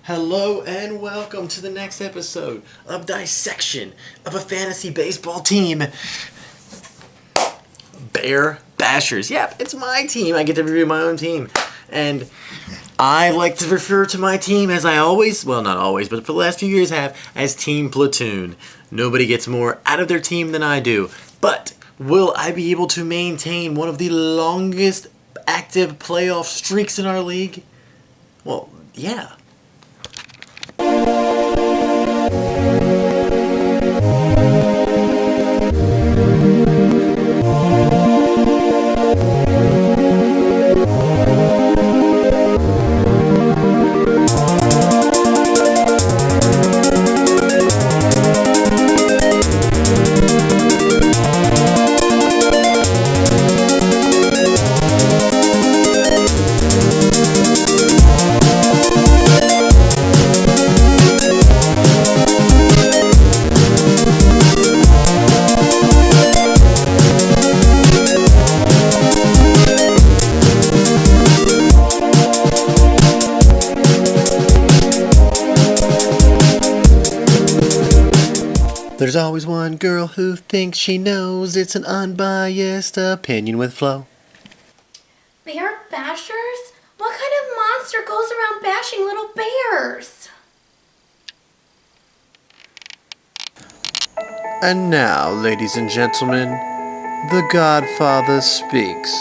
Hello and welcome to the next episode of Dissection of a fantasy baseball team. Bair Bashers. Yep, it's my team. I get to review my own team. And I like to refer to my team as I always, well not always, but for the last few years have, as Team Platoon. Nobody gets more out of their team than I do. But will I be able to maintain one of the longest active playoff streaks in our league? Well, yeah. There's always one girl who thinks she knows. It's an unbiased opinion with flow. Bear bashers? What kind of monster goes around bashing little bears? And now, ladies and gentlemen, the Godfather speaks.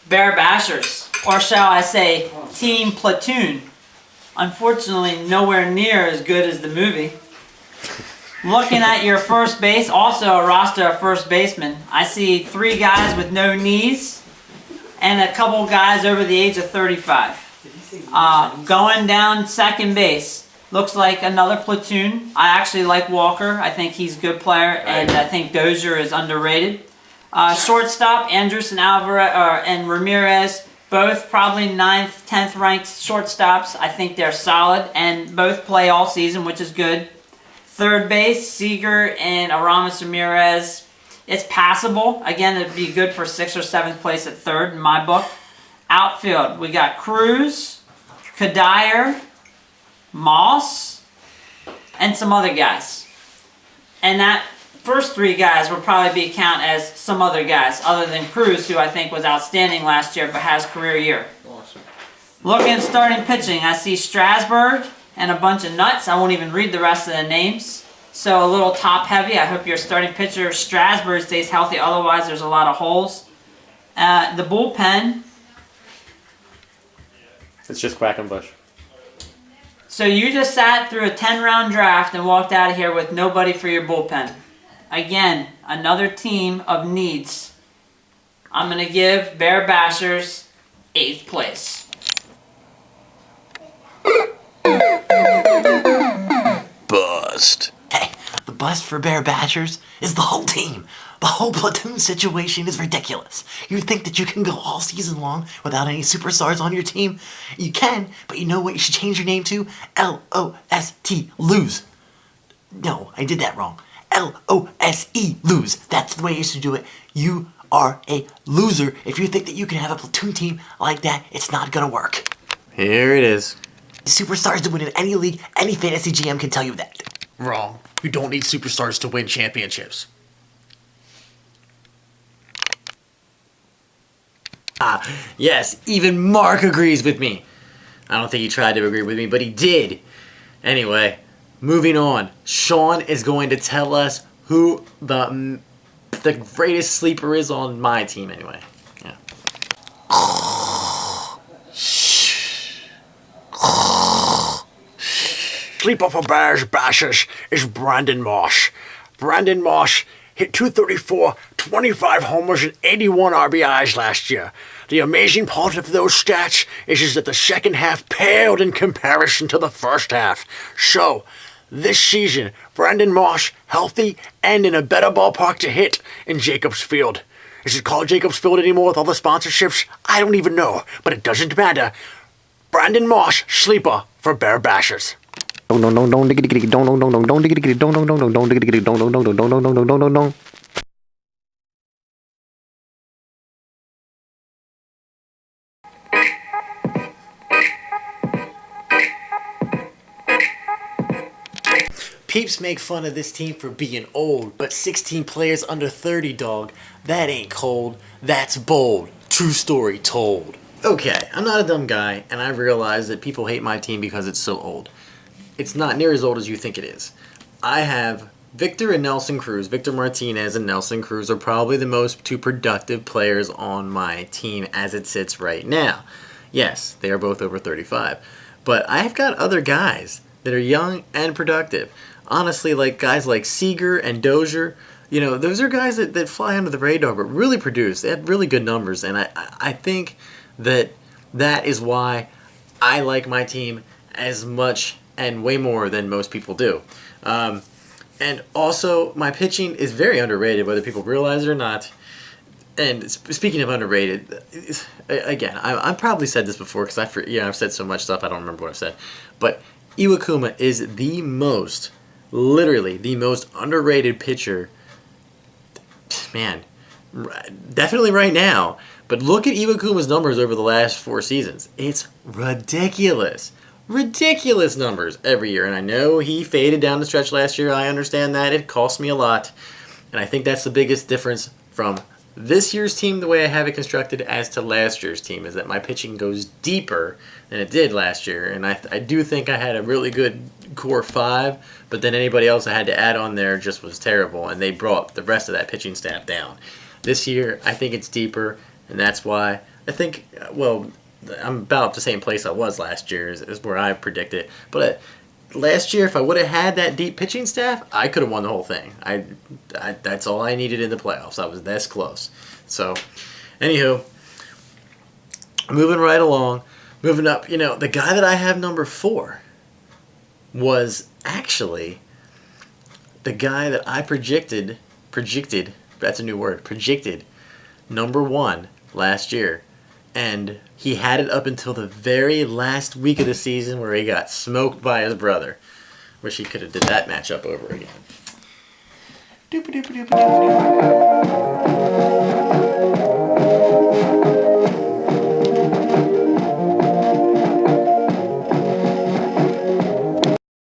Bair Bashers, or shall I say, Team Platoon. Unfortunately, nowhere near as good as the movie. Looking at your first base, also a roster of first basemen, I see 3 guys with no knees and a couple guys over the age of 35. Going down second base, looks like another platoon. I actually like Walker. I think he's a good player, and I think Dozier is underrated. Shortstop, Andrus and Alvarez and Ramirez. Both probably 9th, 10th ranked shortstops. I think they're solid and both play all season, which is good. Third base, Seager and Aramis Ramirez. It's passable. Again, it'd be good for 6th or 7th place at third in my book. Outfield, we got Cruz, Kadire, Moss, and some other guys. And that first 3 guys would probably be count as some other guys, other than Cruz, who I think was outstanding last year, but has career year. Awesome. Looking at starting pitching, I see Strasburg and a bunch of nuts. I won't even read the rest of the names. So a little top heavy. I hope your starting pitcher, Strasburg, stays healthy. Otherwise, there's a lot of holes. The bullpen. It's just Quackenbush. So you just sat through a 10-round draft and walked out of here with nobody for your bullpen. Again, another team of needs. I'm going to give Bair Bashers 8th place. Bust. Hey, the bust for Bair Bashers is the whole team. The whole platoon situation is ridiculous. You think that you can go all season long without any superstars on your team? You can, but you know what you should change your name to? L-O-S-T, lose. No, I did that wrong. L-O-S-E, lose. That's the way you should do it. You are a loser. If you think that you can have a platoon team like that, it's not gonna work. Here it is. Superstars to win in any league, any fantasy GM can tell you that. Wrong. You don't need superstars to win championships. Yes, even Mark agrees with me. I don't think he tried to agree with me, but he did. Anyway, moving on. Sean is going to tell us who the greatest sleeper is on my team anyway. Yeah. Sleeper for Bears Bashers is Brandon Moss. Brandon Moss hit .234, 25 homers and 81 RBIs last year. The amazing part of those stats is that the second half paled in comparison to the first half. So, this season, Brandon Moss healthy and in a better ballpark to hit in Jacobs Field. Is it called Jacobs Field anymore with all the sponsorships? I don't even know, but it doesn't matter. Brandon Moss, sleeper for Bair Bashers. Peeps make fun of this team for being old, but 16 players under 30, dog. That ain't cold. That's bold. True story told. Okay, I'm not a dumb guy, and I realize that people hate my team because it's so old. It's not near as old as you think it is. I have Victor and Nelson Cruz. Victor Martinez and Nelson Cruz are probably the most two productive players on my team as it sits right now. Yes, they are both over 35. But I've got other guys that are young and productive. Honestly, like guys like Seager and Dozier, you know, those are guys that fly under the radar but really produce. They have really good numbers, and I think that is why I like my team as much and way more than most people do. And also, my pitching is very underrated, whether people realize it or not. And speaking of underrated, again, I've probably said this before because I've said so much stuff I don't remember what I've said. But Iwakuma is literally the most underrated pitcher. Man, definitely right now. But look at Iwakuma's numbers over the last 4 seasons. It's ridiculous. Ridiculous numbers every year. And I know he faded down the stretch last year. I understand that. It cost me a lot. And I think that's the biggest difference from this year's team, the way I have it constructed, as to last year's team, is that my pitching goes deeper than it did last year. And I do think I had a really good core 5, but then anybody else I had to add on there just was terrible, and they brought the rest of that pitching staff down. This year, I think it's deeper, and that's why I think, well, I'm about the same place I was last year is where I predicted. But last year, if I would have had that deep pitching staff, I could have won the whole thing. That's all I needed in the playoffs. I was this close. So, anywho, moving right along, moving up. You know, the guy that I have number 4 was actually the guy that I projected. That's a new word. Projected number 1 last year. And he had it up until the very last week of the season where he got smoked by his brother. Wish he could have did that matchup over again.